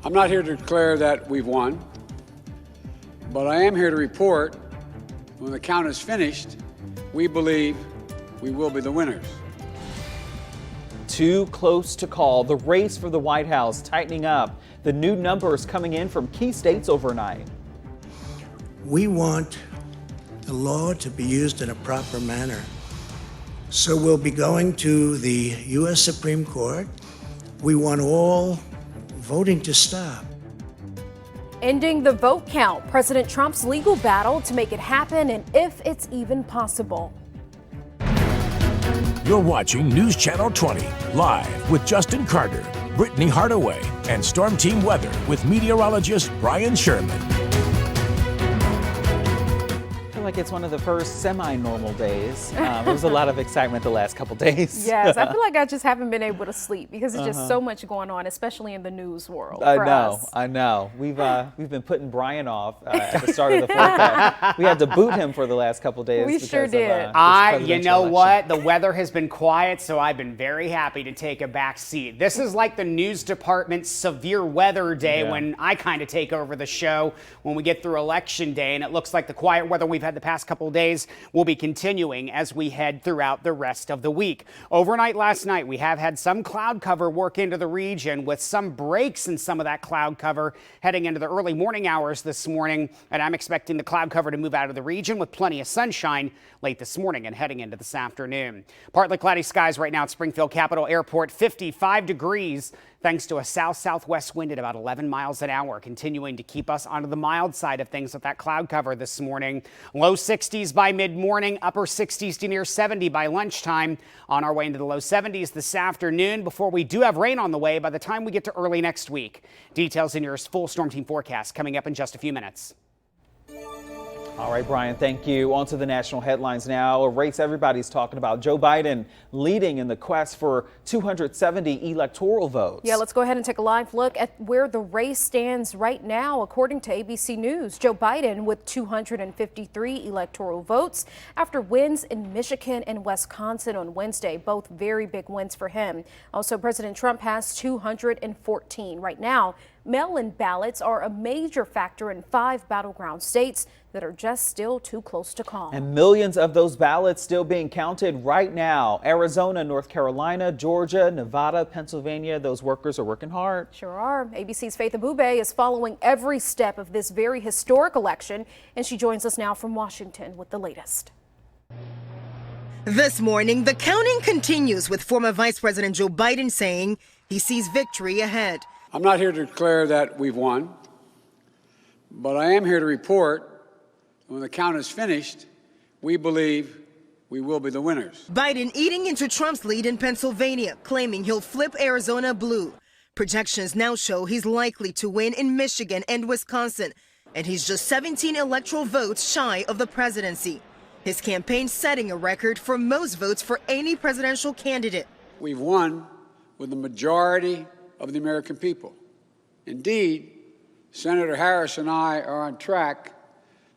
I'm not here to declare that we've won, but I am here to report when the count is finished, we believe we will be the winners. Too close to call. The race for the White House tightening up. The new numbers coming in from key states overnight. We want the law to be used in a proper manner. So we'll be going to the U.S. Supreme Court. We want all voting to stop. Ending the vote count, President Trump's legal battle to make it happen, and if it's even possible. You're watching News Channel 20, live with Justin Carter, Brittany Hardaway, and Storm Team Weather with meteorologist Brian Sherman. I feel like it's one of the first semi-normal days. There was a lot of excitement the last couple days. Yes, I feel like I just haven't been able to sleep because there's just so much going on, especially in the news world. I know. We've been putting Brian off at the start of the forecast. We had to boot him for the last couple days. We sure did. You know what? The weather has been quiet, so I've been very happy to take a back seat. This is like the news department's severe weather day when I kind of take over the show when we get through election day, and it looks like the quiet weather we've had the past couple of days will be continuing as we head throughout the rest of the week. Overnight last night, we have had some cloud cover work into the region with some breaks in some of that cloud cover heading into the early morning hours this morning. And I'm expecting the cloud cover to move out of the region with plenty of sunshine late this morning and heading into this afternoon. Partly cloudy skies right now at Springfield Capitol Airport, 55 degrees. Thanks to a south-southwest wind at about 11 miles an hour, continuing to keep us onto the mild side of things with that cloud cover this morning. Low 60s by mid-morning, upper 60s to near 70 by lunchtime. On our way into the low 70s this afternoon before we do have rain on the way by the time we get to early next week. Details in your full Storm Team forecast coming up in just a few minutes. All right, Brian, thank you. On to the national headlines now. A race everybody's talking about. Joe Biden leading in the quest for 270 electoral votes. Yeah, let's go ahead and take a live look at where the race stands right now. According to ABC News, Joe Biden with 253 electoral votes after wins in Michigan and Wisconsin on Wednesday, both very big wins for him. Also, President Trump has 214 right now. Mail-in ballots are a major factor in 5 battleground states that are just still too close to call. And millions of those ballots still being counted right now. Arizona, North Carolina, Georgia, Nevada, Pennsylvania. Those workers are working hard. Sure are. ABC's Faith Abube is following every step of this very historic election, and she joins us now from Washington with the latest. This morning, the counting continues with former Vice President Joe Biden saying he sees victory ahead. I'm not here to declare that we've won, but I am here to report when the count is finished, we believe we will be the winners. Biden eating into Trump's lead in Pennsylvania, claiming he'll flip Arizona blue. Projections now show he's likely to win in Michigan and Wisconsin, and he's just 17 electoral votes shy of the presidency. His campaign setting a record for most votes for any presidential candidate. We've won with the majority of the American people. Indeed, Senator Harris and I are on track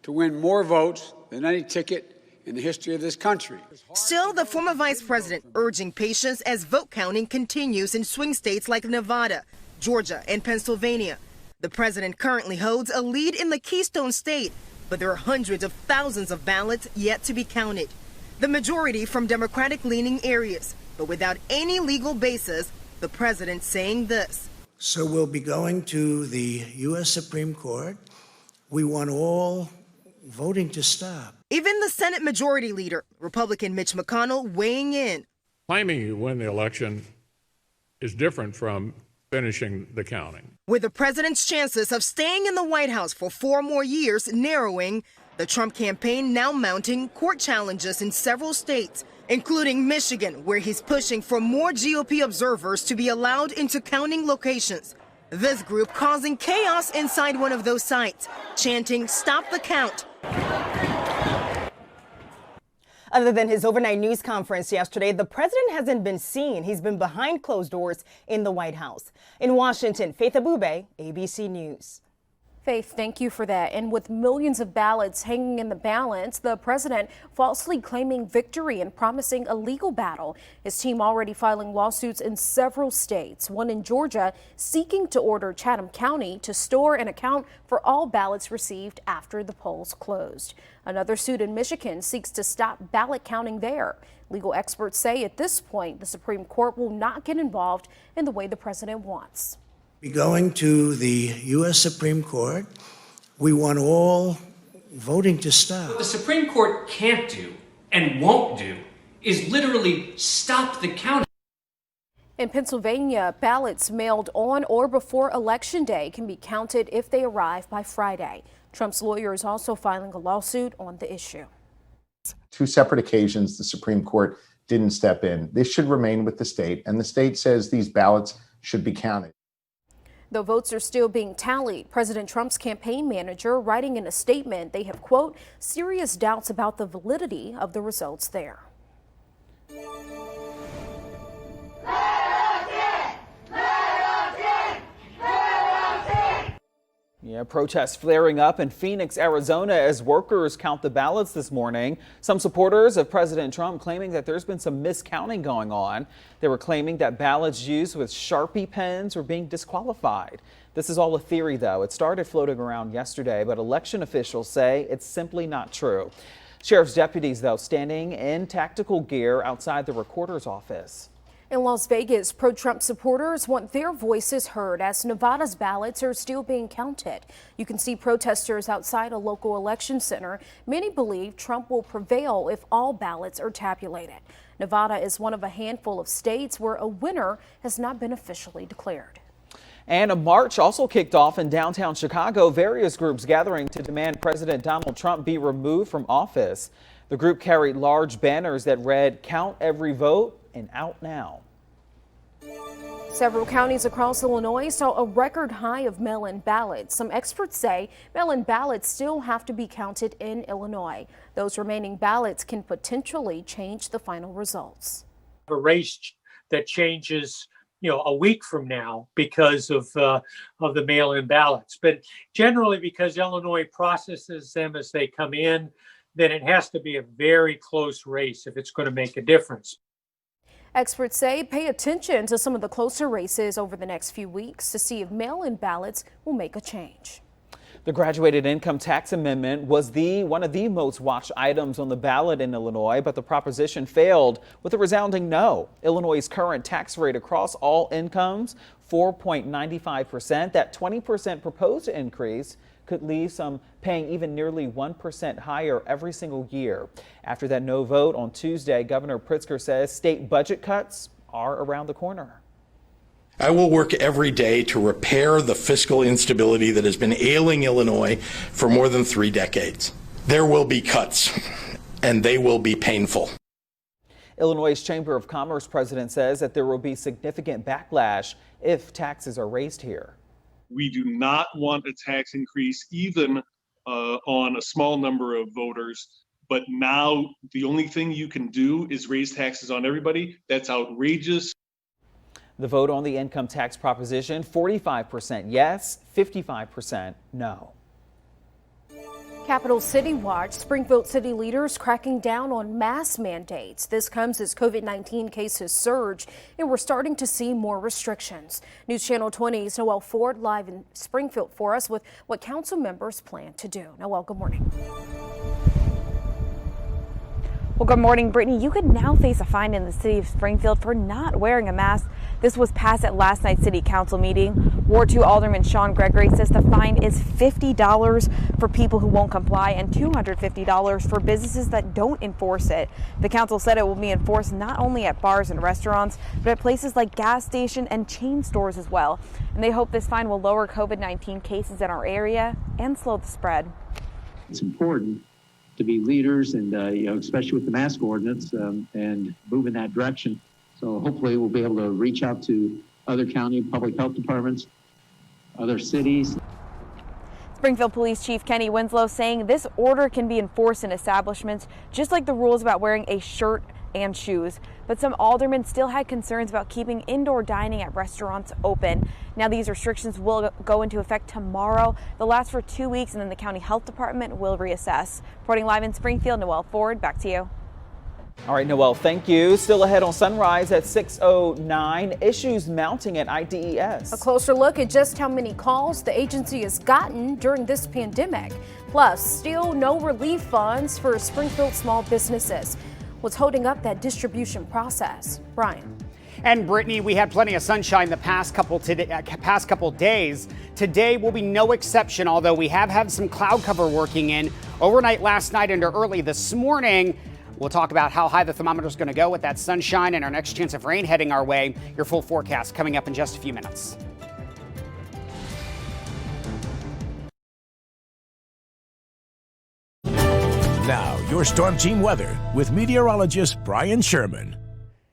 to win more votes than any ticket in the history of this country. Still, the former vice president urging patience as vote counting continues in swing states like Nevada, Georgia, and Pennsylvania. The president currently holds a lead in the Keystone State, but there are hundreds of thousands of ballots yet to be counted. The majority from Democratic-leaning areas, but without any legal basis. The president saying this. So we'll be going to the U.S. Supreme Court. We want all voting to stop. Even the Senate Majority Leader, Republican Mitch McConnell, weighing in. Claiming you win the election is different from finishing the counting. With the president's chances of staying in the White House for 4 more years narrowing, the Trump campaign now mounting court challenges in several states, including Michigan, where he's pushing for more GOP observers to be allowed into counting locations. This group causing chaos inside one of those sites, chanting, "Stop the count." Other than his overnight news conference yesterday, the president hasn't been seen. He's been behind closed doors in the White House. In Washington, Faith Abube, ABC News. Faith, thank you for that. And with millions of ballots hanging in the balance, the president falsely claiming victory and promising a legal battle. His team already filing lawsuits in several states, one in Georgia seeking to order Chatham County to store and account for all ballots received after the polls closed. Another suit in Michigan seeks to stop ballot counting there. Legal experts say at this point, the Supreme Court will not get involved in the way the president wants. Going to the U.S. Supreme Court, we want all voting to stop. What the Supreme Court can't do and won't do is literally stop the counting. In Pennsylvania, ballots mailed on or before Election Day can be counted if they arrive by Friday. Trump's lawyer is also filing a lawsuit on the issue. Two separate occasions, the Supreme Court didn't step in. This should remain with the state, and the state says these ballots should be counted. Though votes are still being tallied, President Trump's campaign manager writing in a statement they have, quote, serious doubts about the validity of the results there. Yeah, protests flaring up in Phoenix, Arizona as workers count the ballots this morning. Some supporters of President Trump claiming that there's been some miscounting going on. They were claiming that ballots used with Sharpie pens were being disqualified. This is all a theory, though. It started floating around yesterday, but election officials say it's simply not true. Sheriff's deputies, though, standing in tactical gear outside the recorder's office. In Las Vegas, pro-Trump supporters want their voices heard as Nevada's ballots are still being counted. You can see protesters outside a local election center. Many believe Trump will prevail if all ballots are tabulated. Nevada is one of a handful of states where a winner has not been officially declared. And a march also kicked off in downtown Chicago. Various groups gathering to demand President Donald Trump be removed from office. The group carried large banners that read, "Count every vote and out now." Several counties across Illinois saw a record high of mail-in ballots. Some experts say mail-in ballots still have to be counted in Illinois. Those remaining ballots can potentially change the final results. A race that changes, a week from now because of the mail-in ballots, but generally because Illinois processes them as they come in, then it has to be a very close race if it's going to make a difference. Experts say pay attention to some of the closer races over the next few weeks to see if mail-in ballots will make a change. The graduated income tax amendment was one of the most watched items on the ballot in Illinois, but the proposition failed with a resounding no. Illinois' current tax rate across all incomes, 4.95%. That 20% proposed increase could leave some paying even nearly 1% higher every single year. After that no vote on Tuesday, Governor Pritzker says state budget cuts are around the corner. I will work every day to repair the fiscal instability that has been ailing Illinois for more than 3 decades. There will be cuts, and they will be painful. Illinois' Chamber of Commerce president says that there will be significant backlash if taxes are raised here. We do not want a tax increase even on a small number of voters. But now the only thing you can do is raise taxes on everybody. That's outrageous. The vote on the income tax proposition, 45% yes, 55% no. Capital City Watch, Springfield city leaders cracking down on mask mandates. This comes as COVID-19 cases surge and we're starting to see more restrictions. News Channel 20's Noelle Ford live in Springfield for us with what council members plan to do. Noelle, good morning. Well, good morning, Brittany. You could now face a fine in the city of Springfield for not wearing a mask. This was passed at last night's city council meeting. Ward 2 Alderman Sean Gregory says the fine is $50 for people who won't comply and $250 for businesses that don't enforce it. The council said it will be enforced not only at bars and restaurants, but at places like gas stations and chain stores as well. And they hope this fine will lower COVID-19 cases in our area and slow the spread. It's important to be leaders and, especially with the mask ordinance and move in that direction. So hopefully we'll be able to reach out to other county public health departments, other cities. Springfield Police Chief Kenny Winslow saying this order can be enforced in establishments just like the rules about wearing a shirt and shoes. But some aldermen still had concerns about keeping indoor dining at restaurants open. Now these restrictions will go into effect tomorrow. They'll last for 2 weeks, and then the county health department will reassess. Reporting live in Springfield, Noelle Ford, back to you. All right, Noelle, thank you. Still ahead on Sunrise at 6:09. Issues mounting at IDES. A closer look at just how many calls the agency has gotten during this pandemic. Plus, still no relief funds for Springfield small businesses. What's holding up that distribution process? Brian. And Brittany, we had plenty of sunshine the past couple days. Today will be no exception, although we have had some cloud cover working in overnight last night into early this morning. We'll talk about how high the thermometer is going to go with that sunshine and our next chance of rain heading our way. Your full forecast coming up in just a few minutes. Now, your Storm Team weather with meteorologist Brian Sherman.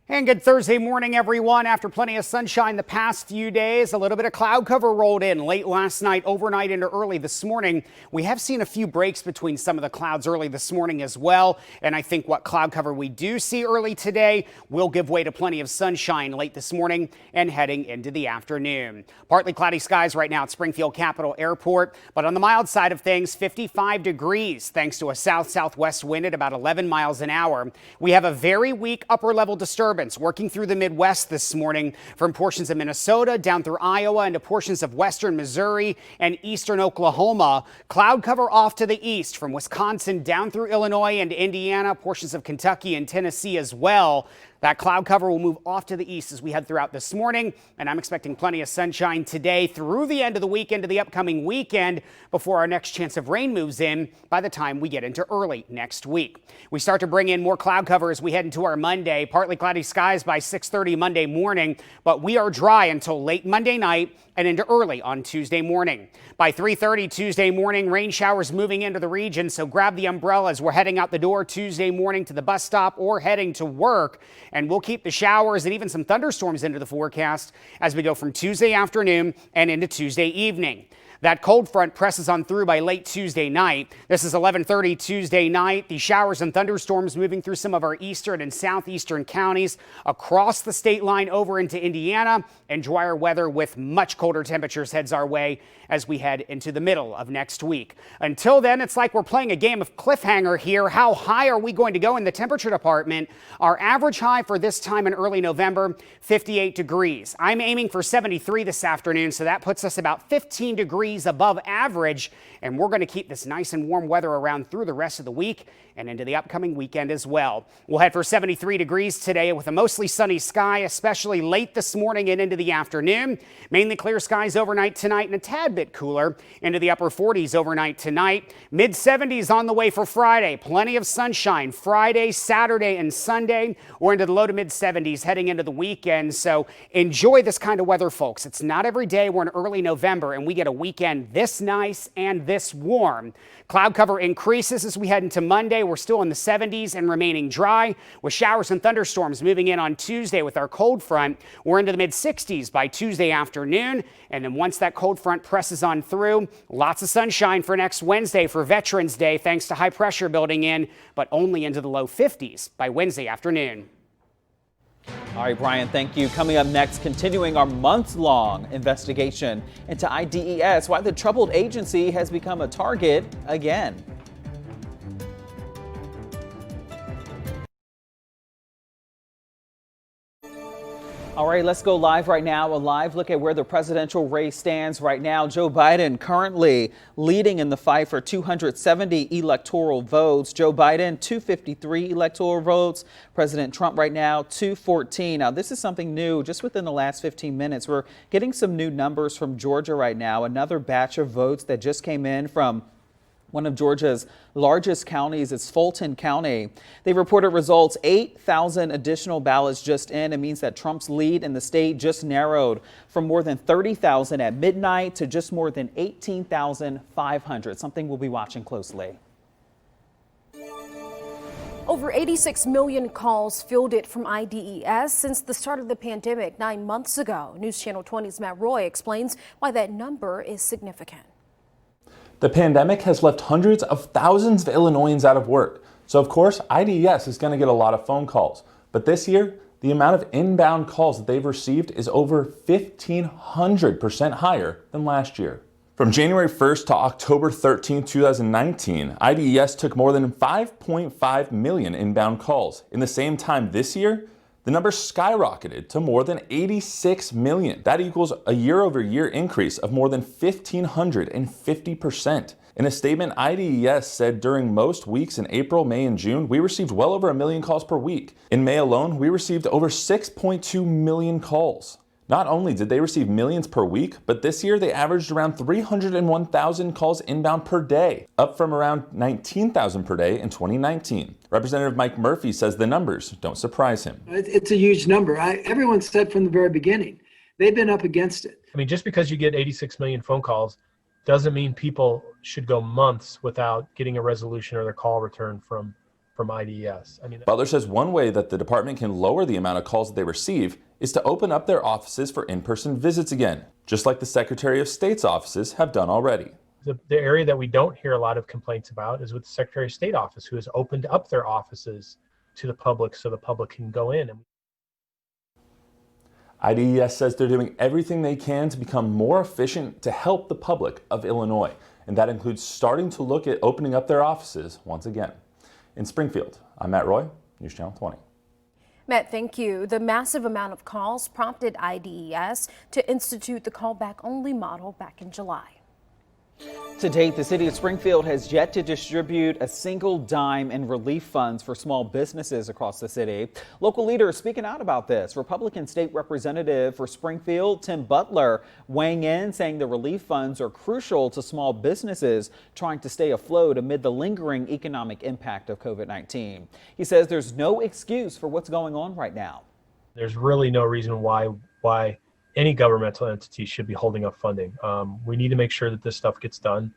And good Thursday morning, everyone. After plenty of sunshine the past few days, a little bit of cloud cover rolled in late last night, overnight into early this morning. We have seen a few breaks between some of the clouds early this morning as well. And I think what cloud cover we do see early today will give way to plenty of sunshine late this morning and heading into the afternoon. Partly cloudy skies right now at Springfield Capitol Airport, but on the mild side of things, 55 degrees thanks to a south-southwest wind at about 11 miles an hour. We have a very weak upper level disturbance working through the Midwest this morning from portions of Minnesota down through Iowa into portions of western Missouri and eastern Oklahoma. Cloud cover off to the east from Wisconsin down through Illinois and Indiana, portions of Kentucky and Tennessee as well. That cloud cover will move off to the east as we head throughout this morning, and I'm expecting plenty of sunshine today through the end of the week into the upcoming weekend before our next chance of rain moves in by the time we get into early next week. We start to bring in more cloud cover as we head into our Monday. Partly cloudy skies by 6:30 Monday morning, but we are dry until late Monday night and into early on Tuesday morning. By 3:30 Tuesday morning, rain showers moving into the region, so grab the umbrella as we're heading out the door Tuesday morning to the bus stop or heading to work. And we'll keep the showers and even some thunderstorms into the forecast as we go from Tuesday afternoon and into Tuesday evening. That cold front presses on through by late Tuesday night. This is 11:30 Tuesday night. The showers and thunderstorms moving through some of our eastern and southeastern counties across the state line over into Indiana, and drier weather with much colder temperatures heads our way as we head into the middle of next week. Until then, it's like we're playing a game of cliffhanger here. How high are we going to go in the temperature department? Our average high for this time in early November, 58 degrees. I'm aiming for 73 this afternoon, so that puts us about 15 degrees above average, and we're going to keep this nice and warm weather around through the rest of the week and into the upcoming weekend as well. We'll head for 73 degrees today with a mostly sunny sky, especially late this morning and into the afternoon. Mainly clear skies overnight tonight and a tad bit cooler into the upper 40s overnight tonight. Mid 70s on the way for Friday. Plenty of sunshine Friday, Saturday, and Sunday. We're into the low to mid 70s heading into the weekend. So enjoy this kind of weather, folks. It's not every day we're in early November and we get a weekend this nice and this warm. Cloud cover increases as we head into Monday. We're still in the 70s and remaining dry with showers and thunderstorms moving in on Tuesday with our cold front. We're into the mid 60s by Tuesday afternoon. And then once that cold front presses on through, lots of sunshine for next Wednesday for Veterans Day, thanks to high pressure building in, but only into the low 50s by Wednesday afternoon. All right, Brian, thank you. Coming up next, continuing our months-long investigation into IDES, why the troubled agency has become a target again. All right, let's go live right now. A live look at where the presidential race stands right now. Joe Biden currently leading in the fight for 270 electoral votes. Joe Biden, 253 electoral votes. President Trump right now, 214. Now, this is something new just within the last 15 minutes. We're getting some new numbers from Georgia right now. Another batch of votes that just came in from one of Georgia's largest counties is Fulton County. They reported results, 8,000 additional ballots just in. It means that Trump's lead in the state just narrowed from more than 30,000 at midnight to just more than 18,500, something we'll be watching closely. Over 86 million calls fielded from IDES since the start of the pandemic 9 months ago. News Channel 20's Matt Roy explains why that number is significant. The pandemic has left hundreds of thousands of Illinoisans out of work. So of course, IDES is going to get a lot of phone calls. But this year, the amount of inbound calls that they've received is over 1,500% higher than last year. From January 1st to October 13, 2019, IDES took more than 5.5 million inbound calls. In the same time this year, the number skyrocketed to more than 86 million. That equals a year-over-year increase of more than 1,550%. In a statement, IDES said during most weeks in April, May, and June, we received well over 1 million calls per week. In May alone, we received over 6.2 million calls. Not only did they receive millions per week, but this year they averaged around 301,000 calls inbound per day, up from around 19,000 per day in 2019. Representative Mike Murphy says the numbers don't surprise him. It's a huge number. Everyone said from the very beginning, they've been up against it. I mean, just because you get 86 million phone calls doesn't mean people should go months without getting a resolution or their call returned from IDES. Butler says one way that the department can lower the amount of calls that they receive is to open up their offices for in-person visits again, just like the Secretary of State's offices have done already. The area that we don't hear a lot of complaints about is with the Secretary of State office, who has opened up their offices to the public so the public can go in. IDES says they're doing everything they can to become more efficient to help the public of Illinois, and that includes starting to look at opening up their offices once again. In Springfield, I'm Matt Roy, News Channel 20. Matt, thank you. The massive amount of calls prompted IDES to institute the callback-only model back in July. To date, the city of Springfield has yet to distribute a single dime in relief funds for small businesses across the city. Local leaders speaking out about this. Republican State Representative for Springfield, Tim Butler, weighing in, saying the relief funds are crucial to small businesses trying to stay afloat amid the lingering economic impact of COVID-19. He says there's no excuse for what's going on right now. There's really no reason why any governmental entity should be holding up funding. We need to make sure that this stuff gets done.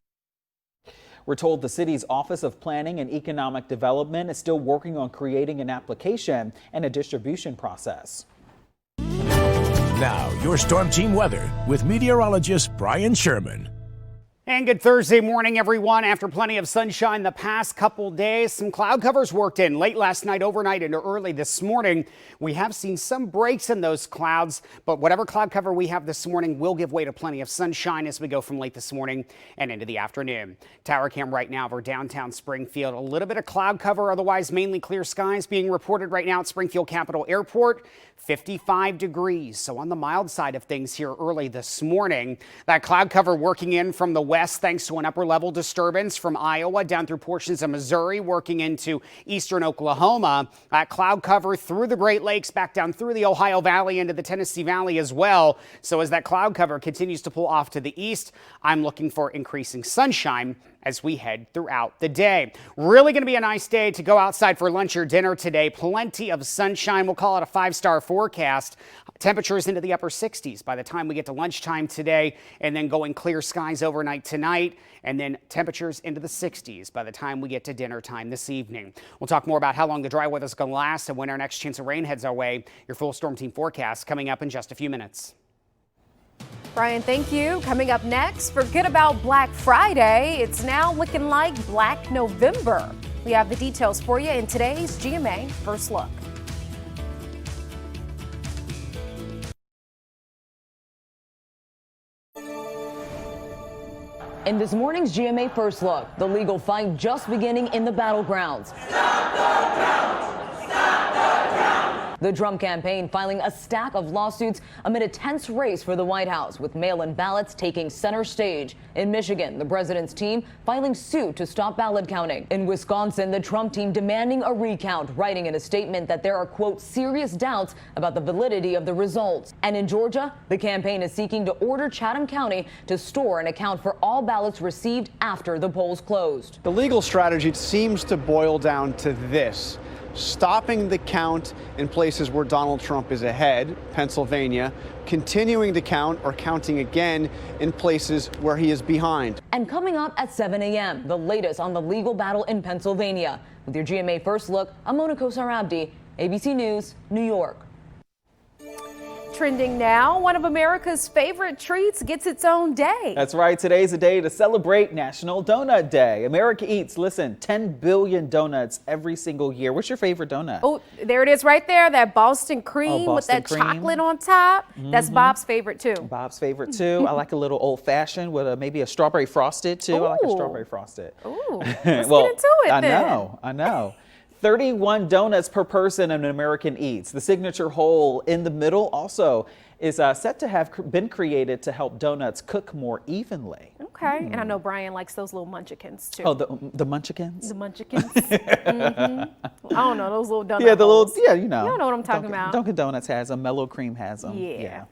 We're told the city's Office of Planning and Economic Development is still working on creating an application and a distribution process. Now, your Storm Team weather with meteorologist Brian Sherman. And good Thursday morning, everyone. After plenty of sunshine the past couple days, some cloud covers worked in late last night, overnight, and early this morning. We have seen some breaks in those clouds, but whatever cloud cover we have this morning will give way to plenty of sunshine as we go from late this morning and into the afternoon. Tower cam right now over downtown Springfield. A little bit of cloud cover, otherwise mainly clear skies being reported right now at Springfield Capitol Airport. 55 degrees, so on the mild side of things here early this morning. That cloud cover working in from the west thanks to an upper level disturbance from Iowa down through portions of Missouri, working into eastern Oklahoma. That cloud cover through the Great Lakes, back down through the Ohio Valley into the Tennessee Valley as well. So as that cloud cover continues to pull off to the east, I'm looking for increasing sunshine as we head throughout the day. Really going to be a nice day to go outside for lunch or dinner today. Plenty of sunshine. We'll call it a 5-star forecast. Temperatures into the upper 60s by the time we get to lunchtime today, and then going clear skies overnight tonight, and then temperatures into the 60s by the time we get to dinner time this evening. We'll talk more about how long the dry weather is going to last and when our next chance of rain heads our way. Your full Storm Team forecast coming up in just a few minutes. Brian, thank you. Coming up next, forget about Black Friday. It's now looking like Black November. We have the details for you in today's GMA First Look. In this morning's GMA First Look, the legal fight just beginning in the battlegrounds. The Trump campaign filing a stack of lawsuits amid a tense race for the White House, with mail-in ballots taking center stage. In Michigan, the president's team filing suit to stop ballot counting. In Wisconsin, the Trump team demanding a recount, writing in a statement that there are, quote, serious doubts about the validity of the results. And in Georgia, the campaign is seeking to order Chatham County to store and account for all ballots received after the polls closed. The legal strategy seems to boil down to this: stopping the count in places where Donald Trump is ahead, Pennsylvania, continuing to count or counting again in places where he is behind. And coming up at 7 a.m., the latest on the legal battle in Pennsylvania. With your GMA First Look, I'm Mona Kosar Abdi, ABC News, New York. Trending now, one of America's favorite treats gets its own day. That's right. Today's a day to celebrate National Donut Day. America eats, listen, 10 billion donuts every single year. What's your favorite donut? Oh, there it is right there. That Boston cream with that chocolate on top. That's Bob's favorite too. Bob's favorite too. I like a little old fashioned with maybe a strawberry frosted too. I like a strawberry frosted. Ooh, let's well, get into it then. I know. 31 donuts per person an American eats. The signature hole in the middle also is set to have been created to help donuts cook more evenly. Okay, and I know Brian likes those little munchkins too. Oh, the munchkins? The munchkins. I don't know, those little donut Yeah, the holes. little, you know. You know what I'm talking about. Dunkin' Donuts has them. Mellow Cream has them. Yeah.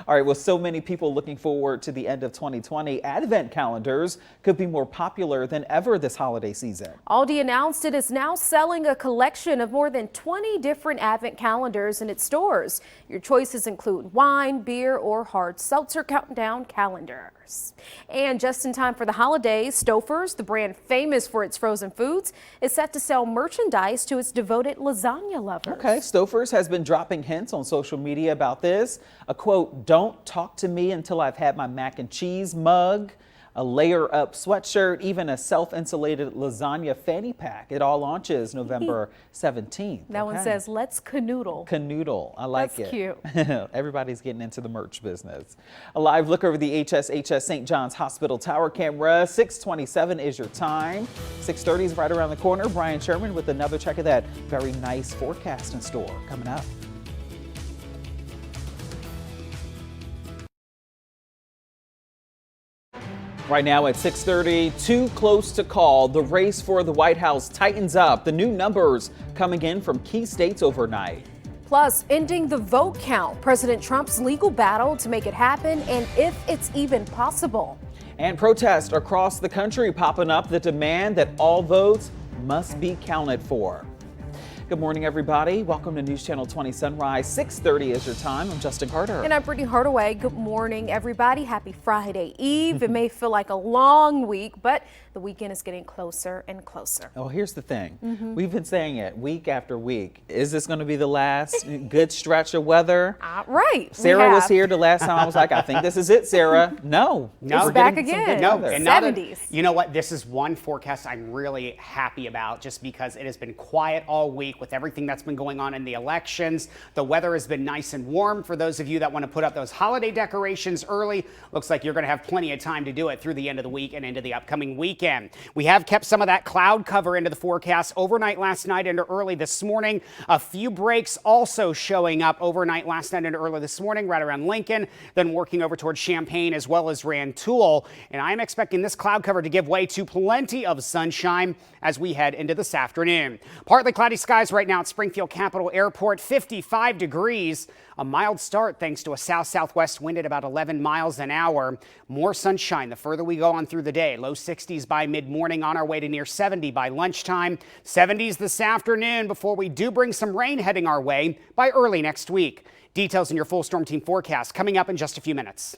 All right, well, so many people looking forward to the end of 2020. Advent calendars could be more popular than ever this holiday season. Aldi announced it is now selling a collection of more than 20 different Advent calendars in its stores. Your choices include wine, beer, or hard seltzer countdown calendars. And just in time for the holidays, Stouffer's, the brand famous for its frozen foods, is set to sell merchandise to its devoted lasagna lovers. Okay, Stouffer's has been dropping hints on social media about this. A quote, "Don't talk to me until I've had my mac and cheese" mug, a layer up sweatshirt, even a self-insulated lasagna fanny pack. It all launches November 17th. That one says, "Let's canoodle." Canoodle. I like That's it. cute. Everybody's getting into the merch business. A live look over the HSHS St. John's Hospital tower camera. 6:27 is your time. 6:30 is right around the corner. Brian Sherman with another check of that very nice forecast in store coming up. Right now at 6:30, too close to call. The race for the White House tightens up. The new numbers coming in from key states overnight. Plus, ending the vote count, President Trump's legal battle to make it happen, and if it's even possible. And protests across the country popping up, the demand that all votes must be counted for. Good morning, everybody. Welcome to News Channel 20 Sunrise. 6:30 is your time. I'm Justin Carter. And I'm Brittany Hardaway. Good morning, everybody. Happy Friday Eve. It may feel like a long week, but the weekend is getting closer and closer. Oh, here's the thing. We've been saying it week after week. Is this going to be the last good stretch of weather? Right. Sarah was here the last time. I was like, I think this is it, Sarah. No. It's back again. No, and 70s. You know what? This is one forecast I'm really happy about just because it has been quiet all week with everything that's been going on in the elections. The weather has been nice and warm for those of you that want to put up those holiday decorations early. Looks like you're going to have plenty of time to do it through the end of the week and into the upcoming weekend. We have kept some of that cloud cover into the forecast overnight last night into early this morning. A few breaks also showing up overnight last night into early this morning right around Lincoln, then working over towards Champaign as well as Rantoul. And I'm expecting this cloud cover to give way to plenty of sunshine as we head into this afternoon. Partly cloudy skies right now at Springfield Capitol Airport, 55 degrees. A mild start thanks to a south-southwest wind at about 11 miles an hour. More sunshine the further we go on through the day. Low 60s by mid-morning, on our way to near 70 by lunchtime. 70s this afternoon before we do bring some rain heading our way by early next week. Details in your full storm team forecast coming up in just a few minutes.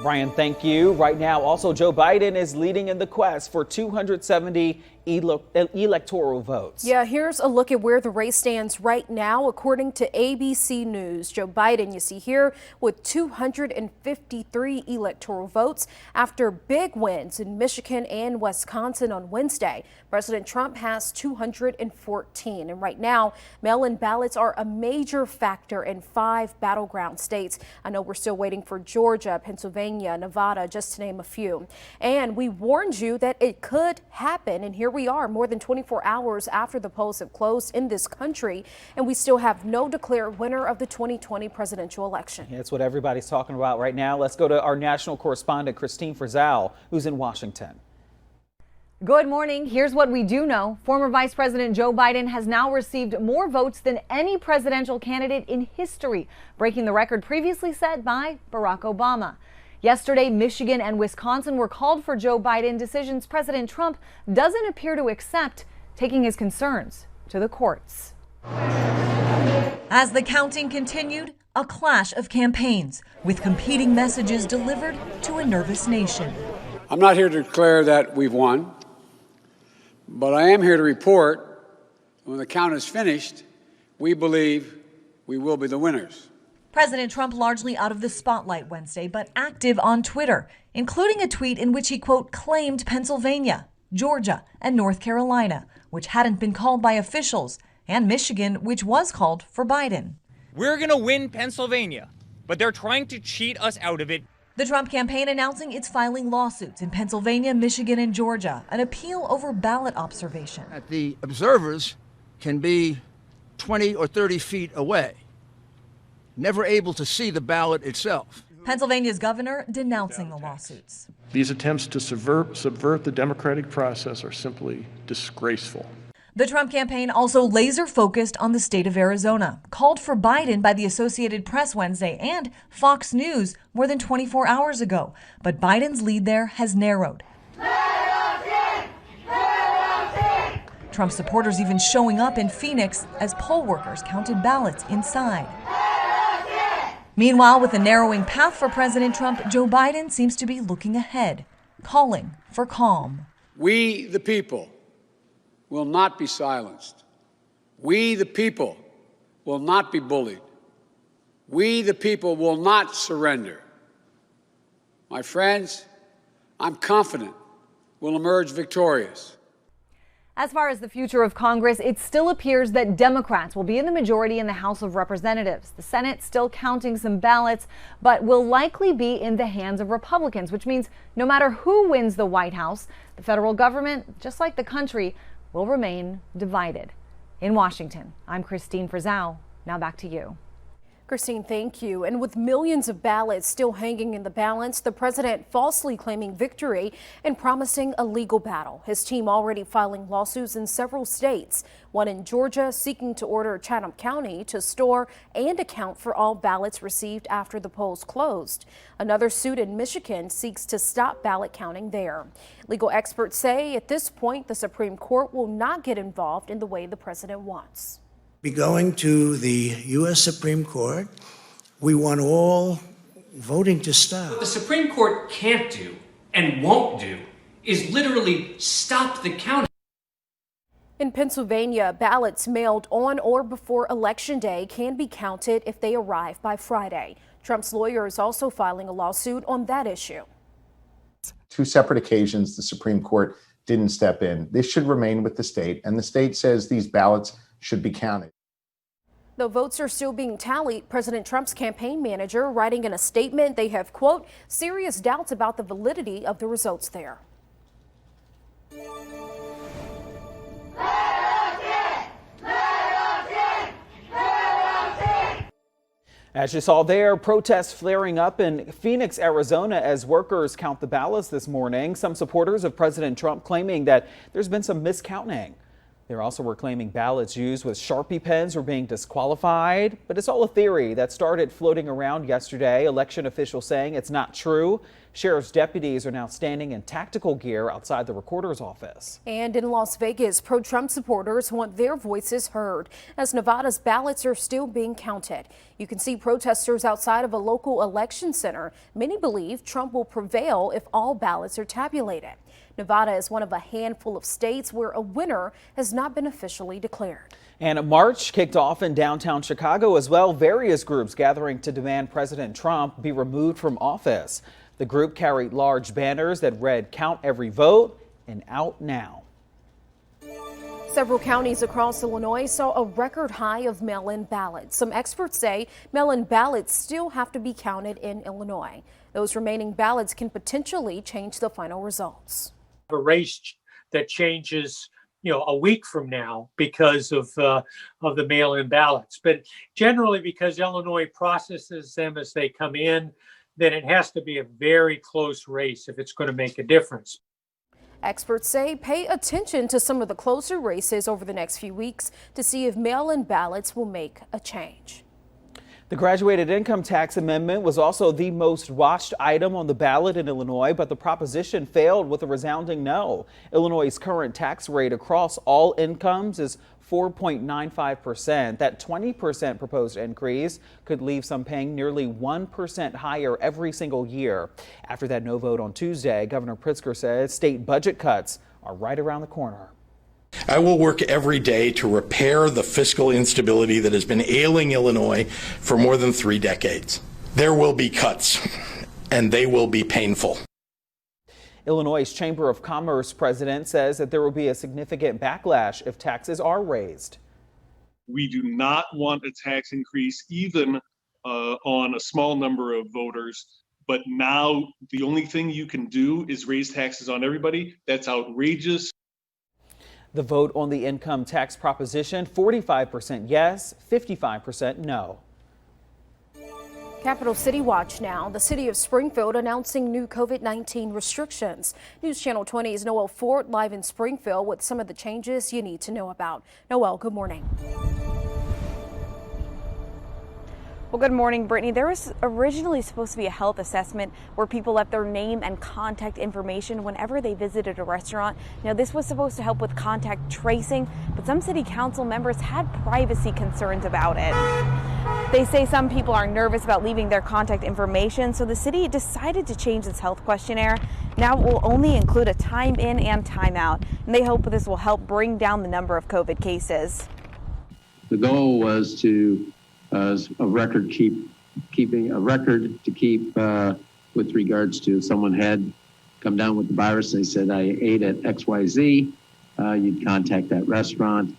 Brian, thank you. Right now, also, Joe Biden is leading in the quest for 270 electoral votes. Yeah, here's a look at where the race stands right now. According to ABC News, Joe Biden, you see here, with 253 electoral votes after big wins in Michigan and Wisconsin on Wednesday. President Trump has 214. And right now, mail-in ballots are a major factor in 5 battleground states. I know we're still waiting for Georgia, Pennsylvania, Nevada, just to name a few. And we warned you that it could happen. And here we are, more than 24 hours after the polls have closed in this country, and we still have no declared winner of the 2020 presidential election. That's what everybody's talking about right now. Let's go to our national correspondent, Christine Frizzell, who's in Washington. Good morning. Here's what we do know. Former Vice President Joe Biden has now received more votes than any presidential candidate in history, breaking the record previously set by Barack Obama. Yesterday, Michigan and Wisconsin were called for Joe Biden, decisions President Trump doesn't appear to accept, taking his concerns to the courts. As the counting continued, a clash of campaigns with competing messages delivered to a nervous nation. I'm not here to declare that we've won, but I am here to report when the count is finished, we believe we will be the winners. President Trump largely out of the spotlight Wednesday, but active on Twitter, including a tweet in which he, quote, claimed Pennsylvania, Georgia, and North Carolina, which hadn't been called by officials, and Michigan, which was called for Biden. We're going to win Pennsylvania, but they're trying to cheat us out of it. The Trump campaign announcing it's filing lawsuits in Pennsylvania, Michigan, and Georgia, an appeal over ballot observation. The observers can be 20 or 30 feet away, never able to see the ballot itself. Pennsylvania's governor denouncing the lawsuits. These attempts to subvert the democratic process are simply disgraceful. The Trump campaign also laser focused on the state of Arizona, called for Biden by the Associated Press Wednesday and Fox News more than 24 hours ago. But Biden's lead there has narrowed. Trump supporters even showing up in Phoenix as poll workers counted ballots inside. Meanwhile, with a narrowing path for President Trump, Joe Biden seems to be looking ahead, calling for calm. We, the people, will not be silenced. We, the people, will not be bullied. We, the people, will not surrender. My friends, I'm confident we'll emerge victorious. As far as the future of Congress, it still appears that Democrats will be in the majority in the House of Representatives. The Senate still counting some ballots, but will likely be in the hands of Republicans, which means no matter who wins the White House, the federal government, just like the country, will remain divided. In Washington, I'm Christine Frizzau. Now back to you. Christine, thank you. And with millions of ballots still hanging in the balance, the president falsely claiming victory and promising a legal battle. His team already filing lawsuits in several states, one in Georgia seeking to order Chatham County to store and account for all ballots received after the polls closed. Another suit in Michigan seeks to stop ballot counting there. Legal experts say at this point, the Supreme Court will not get involved in the way the president wants. Be going to the U.S. Supreme Court. We want all voting to stop. What the Supreme Court can't do and won't do is literally stop the counting. In Pennsylvania, ballots mailed on or before Election Day can be counted if they arrive by Friday. Trump's lawyer is also filing a lawsuit on that issue. Two separate occasions, the Supreme Court didn't step in. This should remain with the state, and the state says these ballots should be counted. Though votes are still being tallied, President Trump's campaign manager writing in a statement they have, quote, serious doubts about the validity of the results there. As you saw there, protests flaring up in Phoenix, Arizona as workers count the ballots this morning. Some supporters of President Trump claiming that there's been some miscounting. They also were claiming ballots used with Sharpie pens were being disqualified, but it's all a theory that started floating around yesterday. Election officials saying it's not true. Sheriff's deputies are now standing in tactical gear outside the recorder's office. And in Las Vegas, pro-Trump supporters want their voices heard as Nevada's ballots are still being counted. You can see protesters outside of a local election center. Many believe Trump will prevail if all ballots are tabulated. Nevada is one of a handful of states where a winner has not been officially declared. And a march kicked off in downtown Chicago as well. Various groups gathering to demand President Trump be removed from office. The group carried large banners that read "Count every vote" and "Out now." Several counties across Illinois saw a record high of mail-in ballots. Some experts say mail-in ballots still have to be counted in Illinois. Those remaining ballots can potentially change the final results. A race that changes, a week from now because of the mail-in ballots, but generally because Illinois processes them as they come in, then it has to be a very close race if it's going to make a difference. Experts say pay attention to some of the closer races over the next few weeks to see if mail-in ballots will make a change. The graduated income tax amendment was also the most watched item on the ballot in Illinois, but the proposition failed with a resounding no. Illinois' current tax rate across all incomes is 4.95%. That 20% proposed increase could leave some paying nearly 1% higher every single year. After that no vote on Tuesday, Governor Pritzker says state budget cuts are right around the corner. I will work every day to repair the fiscal instability that has been ailing Illinois for more than 3 decades. There will be cuts, and they will be painful. Illinois' Chamber of Commerce president says that there will be a significant backlash if taxes are raised. We do not want a tax increase, even on a small number of voters. But now the only thing you can do is raise taxes on everybody. That's outrageous. The vote on the income tax proposition, 45% yes, 55% no. Capital City Watch now. The city of Springfield announcing new COVID-19 restrictions. News Channel 20's Noel Ford live in Springfield with some of the changes you need to know about. Noel, good morning. Well, good morning, Brittany. There was originally supposed to be a health assessment where people left their name and contact information whenever they visited a restaurant. Now, this was supposed to help with contact tracing, but some city council members had privacy concerns about it. They say some people are nervous about leaving their contact information, so the city decided to change its health questionnaire. Now it will only include a time in and time out, and they hope this will help bring down the number of COVID cases. The goal was to keeping a record to keep with regards to if someone had come down with the virus. They said, I ate at XYZ, you'd contact that restaurant.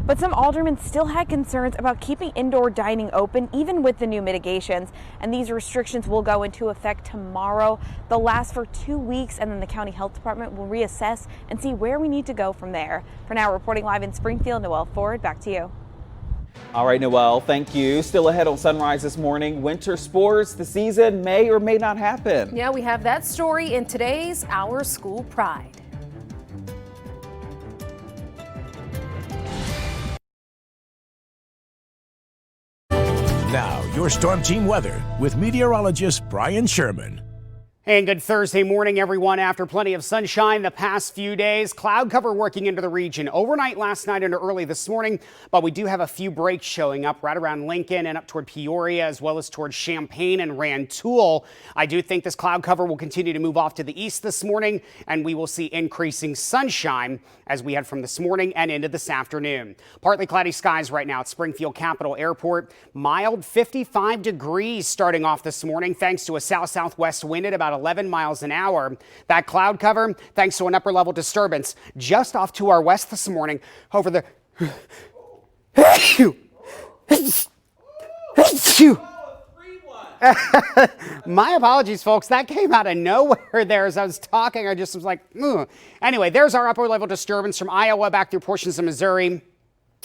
But some aldermen still had concerns about keeping indoor dining open, even with the new mitigations. And these restrictions will go into effect tomorrow. They'll last for 2 weeks, and then the county health department will reassess and see where we need to go from there. For now, reporting live in Springfield, Noel Ford, back to you. All right, Noel, thank you. Still ahead on Sunrise this morning, winter sports, the season may or may not happen. Yeah, we have that story in today's Our School Pride. Now, your Storm Team weather with meteorologist Brian Sherman. And good Thursday morning, everyone. After plenty of sunshine the past few days, cloud cover working into the region overnight last night and early this morning. But we do have a few breaks showing up right around Lincoln and up toward Peoria, as well as towards Champaign and Rantoul. I do think this cloud cover will continue to move off to the east this morning, and we will see increasing sunshine as we head from this morning and into this afternoon. Partly cloudy skies right now at Springfield Capitol Airport. Mild 55 degrees starting off this morning, thanks to a south-southwest wind at about 11 miles an hour. That cloud cover, thanks to an upper level disturbance just off to our west this morning over the my apologies, folks. That came out of nowhere there as I was talking. I just was like, ugh. Anyway, there's our upper level disturbance from Iowa back through portions of Missouri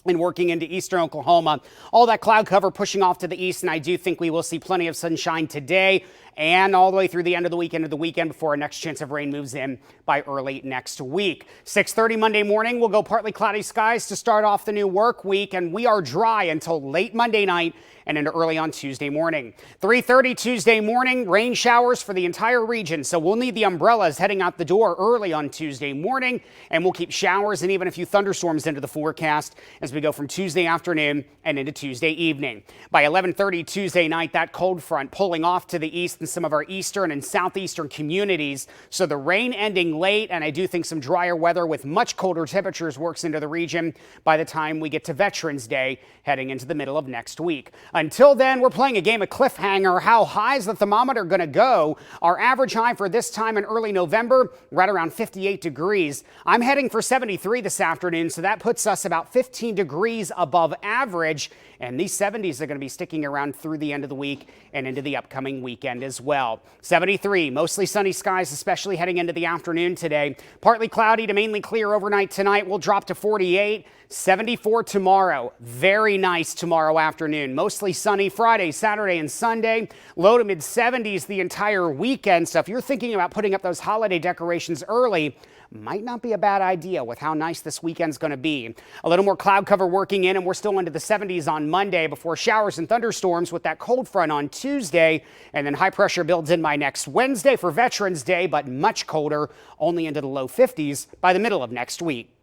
and working into eastern Oklahoma. All that cloud cover pushing off to the east, and I do think we will see plenty of sunshine today and all the way through the end of the weekend before our next chance of rain moves in by early next week. 6:30 Monday morning, we'll go partly cloudy skies to start off the new work week, and we are dry until late Monday night and into early on Tuesday morning. 3:30 Tuesday morning, rain showers for the entire region, so we'll need the umbrellas heading out the door early on Tuesday morning, and we'll keep showers and even a few thunderstorms into the forecast as we go from Tuesday afternoon and into Tuesday evening. By 11:30 Tuesday night, that cold front pulling off to the east in some of our eastern and southeastern communities, so the rain ending late, and I do think some drier weather with much colder temperatures works into the region by the time we get to Veterans Day heading into the middle of next week. Until then, we're playing a game of cliffhanger. How high is the thermometer going to go? Our average high for this time in early November, right around 58 degrees. I'm heading for 73 this afternoon, so that puts us about 15 degrees above average. And these 70s are going to be sticking around through the end of the week and into the upcoming weekend as well. 73, mostly sunny skies, especially heading into the afternoon today. Partly cloudy to mainly clear overnight tonight. We'll drop to 48. 74 tomorrow. Very nice tomorrow afternoon. Mostly sunny Friday, Saturday, and Sunday. Low to mid 70s the entire weekend. So if you're thinking about putting up those holiday decorations early, might not be a bad idea with how nice this weekend's going to be. A little more cloud cover working in, and we're still into the 70s on Monday before showers and thunderstorms with that cold front on Tuesday. And then high pressure builds in by next Wednesday for Veterans Day, but much colder, only into the low 50s by the middle of next week.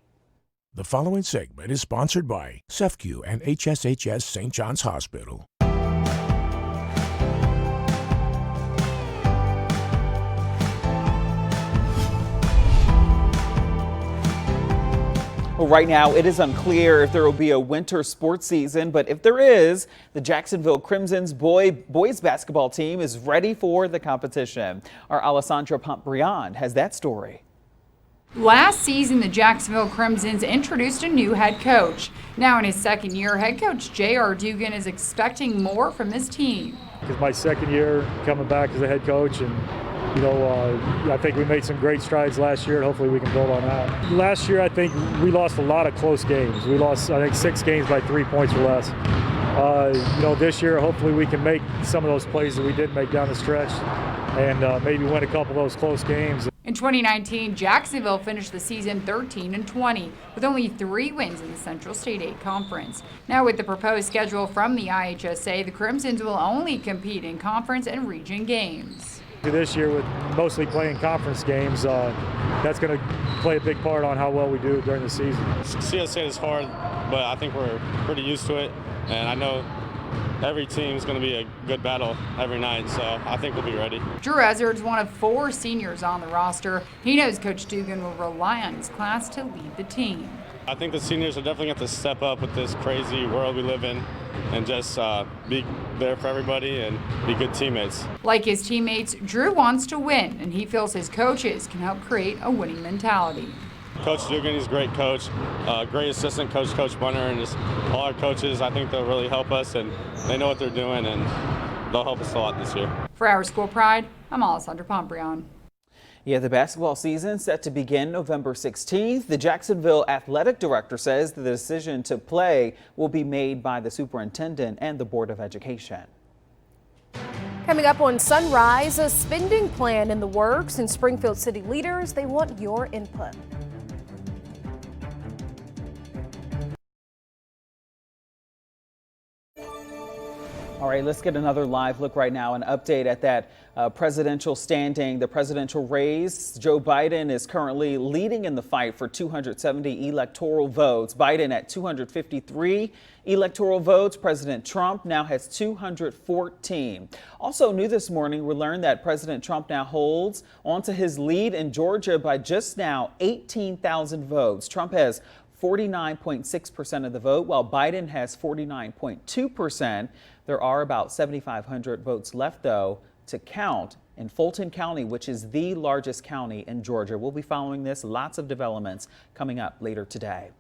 The following segment is sponsored by CEFCU and HSHS St. John's Hospital. Well, right now it is unclear if there will be a winter sports season, but if there is, the Jacksonville Crimson's boys basketball team is ready for the competition. Our Alessandra Pontbriand has that story. Last season, the Jacksonville Crimsons introduced a new head coach. Now in his second year, head coach J.R. Dugan is expecting more from this team. It's my second year coming back as a head coach, and I think we made some great strides last year, and hopefully we can build on that. Last year, I think we lost a lot of close games. We lost, I think, 6 games by 3 points or less. This year, hopefully we can make some of those plays that we didn't make down the stretch and maybe win a couple of those close games. In 2019, Jacksonville finished the season 13-20 with only 3 wins in the Central State 8 Conference. Now with the proposed schedule from the IHSA, the Crimsons will only compete in conference and region games. This year, with mostly playing conference games, that's going to play a big part on how well we do during the season. CSA is hard, but I think we're pretty used to it, and I know every team is going to be a good battle every night, so I think we'll be ready. Drew Ezzard's one of 4 seniors on the roster. He knows Coach Dugan will rely on his class to lead the team. I think the seniors are definitely going to step up with this crazy world we live in and just be there for everybody and be good teammates. Like his teammates, Drew wants to win, and he feels his coaches can help create a winning mentality. Coach Dugan, he's a great coach, great assistant coach, Coach Bunner, and just all our coaches. I think they'll really help us, and they know what they're doing, and they'll help us a lot this year. For Our School Pride, I'm Alessandra Pontbriand. Yeah, the basketball season set to begin November 16th. The Jacksonville athletic director says the decision to play will be made by the superintendent and the Board of Education. Coming up on Sunrise, a spending plan in the works, and Springfield city leaders, they want your input. All right, let's get another live look right now, an update at that presidential standing, the presidential race. Joe Biden is currently leading in the fight for 270 electoral votes. Biden at 253 electoral votes. President Trump now has 214. Also new this we learned that President Trump now holds onto his lead in Georgia by just now 18,000 votes. Trump has 49.6% of the vote, while Biden has 49.2%. There are about 7,500 votes left, though, to count in Fulton County, which is the largest county in Georgia. We'll be following this. Lots of developments coming up later today.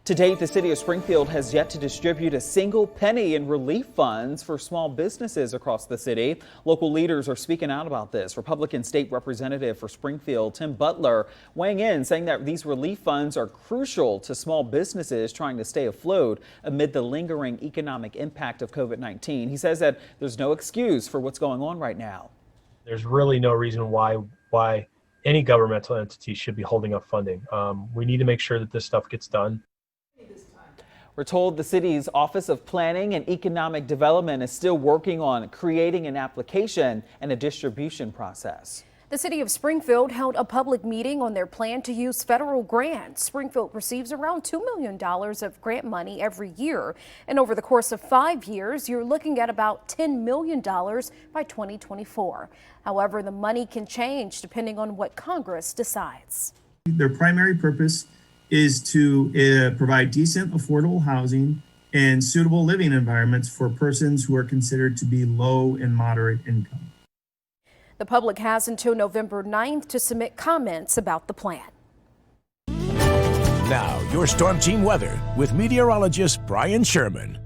To date, the city of Springfield has yet to distribute a single penny in relief funds for small businesses across the city. Local leaders are speaking out about this. Republican State Representative for Springfield, Tim Butler, weighing in, saying that these relief funds are crucial to small businesses trying to stay afloat amid the lingering economic impact of COVID-19. He says that there's no excuse for what's going on right now. There's really no reason why any governmental entity should be holding up funding. We need to make sure that this stuff gets done. We're told the city's Office of Planning and Economic Development is still working on creating an application and a distribution process. The city of Springfield held a public meeting on their plan to use federal grants. Springfield receives around $2 million of grant money every year. And over the course of 5 years, you're looking at about $10 million by 2024. However, the money can change depending on what Congress decides. Their primary purpose is to provide decent, affordable housing and suitable living environments for persons who are considered to be low and moderate income. The public has until November 9th to submit comments about the plan. Now, your Storm Team weather with meteorologist Brian Sherman.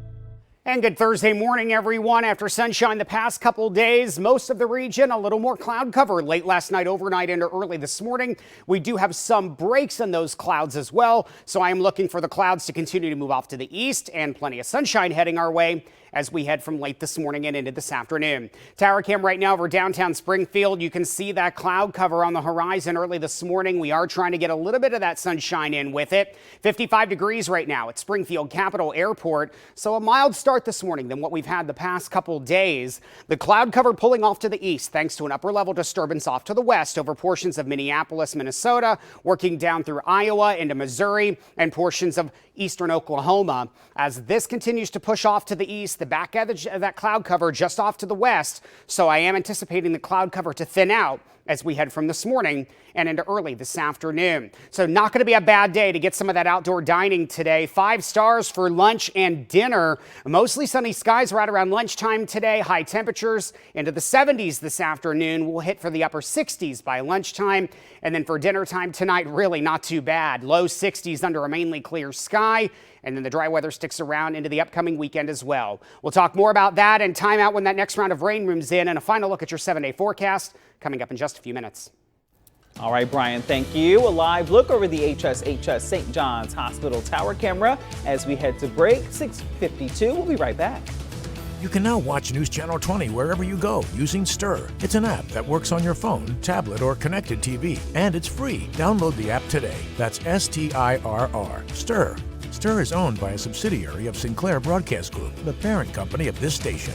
And good Thursday morning, everyone. After sunshine the past couple days, most of the region a little more cloud cover late last night, overnight, into early this morning. We do have some breaks in those clouds as well. So I am looking for the clouds to continue to move off to the east and plenty of sunshine heading our way as we head from late this morning and into this afternoon. Tower cam right now over downtown Springfield. You can see that cloud cover on the horizon early this morning. We are trying to get a little bit of that sunshine in with it. 55 degrees right now at Springfield Capitol Airport. So a mild start this morning than what we've had the past couple days. The cloud cover pulling off to the east thanks to an upper level disturbance off to the west over portions of Minneapolis, Minnesota, working down through Iowa into Missouri and portions of eastern Oklahoma. As this continues to push off to the east, the back edge of that cloud cover just off to the west. So I am anticipating the cloud cover to thin out as we head from this morning and into early this afternoon. So not going to be a bad day to get some of that outdoor dining today. 5 stars for lunch and dinner. Mostly sunny skies right around lunchtime today. High temperatures into the 70s this afternoon. We'll hit for the upper 60s by lunchtime. And then for dinner time tonight, really not too bad. Low 60s under a mainly clear sky. And then the dry weather sticks around into the upcoming weekend as well. We'll talk more about that and time out when that next round of rain moves in, and a final look at your 7-day forecast coming up in just a few minutes. All right, Brian, thank you. A live look over the HSHS St. John's Hospital tower camera as we head to break. 6:52. We'll be right back. You can now watch News Channel 20 wherever you go using Stir. It's an app that works on your phone, tablet, or connected TV, and it's free. Download the app today. That's STIRR. Stir. Stir is owned by a subsidiary of Sinclair Broadcast Group, the parent company of this station.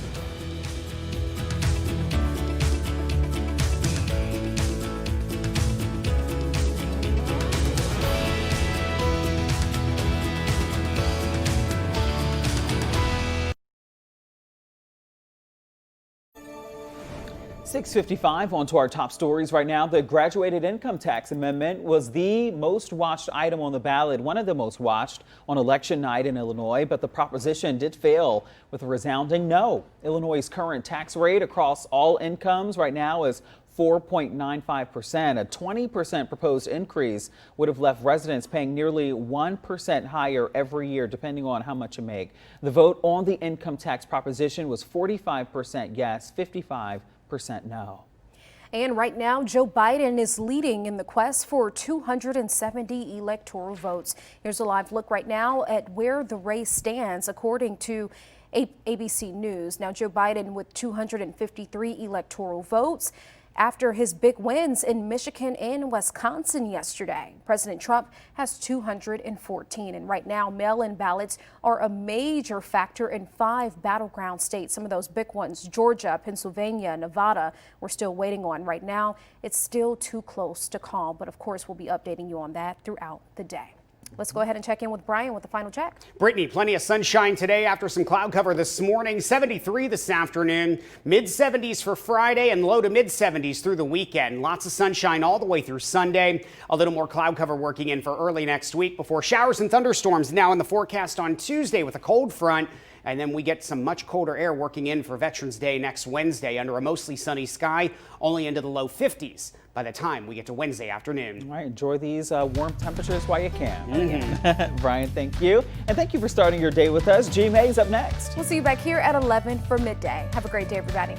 .655 on to our top stories right now. The graduated income tax amendment was the most watched item on the ballot, one of the most watched on election night in Illinois, but the proposition did fail with a resounding no. Illinois' current tax rate across all incomes right now is 4.95%. A 20% proposed increase would have left residents paying nearly 1% higher every year, depending on how much you make. The vote on the income tax proposition was 45% yes, 55% no. And right now, Joe Biden is leading in the quest for 270 electoral votes. Here's a live look right now at where the race stands, according to ABC News. Now, Joe Biden with 253 electoral votes after his big wins in Michigan and Wisconsin yesterday. President Trump has 214. And right now, mail-in ballots are a major factor in 5 battleground states. Some of those big ones, Georgia, Pennsylvania, Nevada, we're still waiting on. Right now, it's still too close to call. But of course, we'll be updating you on that throughout the day. Let's go ahead and check in with Brian with the final check. Brittany, plenty of sunshine today after some cloud cover this morning. 73 this afternoon, mid-70s for Friday and low to mid-70s through the weekend. Lots of sunshine all the way through Sunday. A little more cloud cover working in for early next week before showers and thunderstorms now in the forecast on Tuesday with a cold front. And then we get some much colder air working in for Veterans Day next Wednesday under a mostly sunny sky, only into the low 50s by the time we get to Wednesday afternoon. All right, enjoy these warm temperatures while you can. Brian, thank you. And thank you for starting your day with us. G. May's up next. We'll see you back here at 11 for midday. Have a great day, everybody.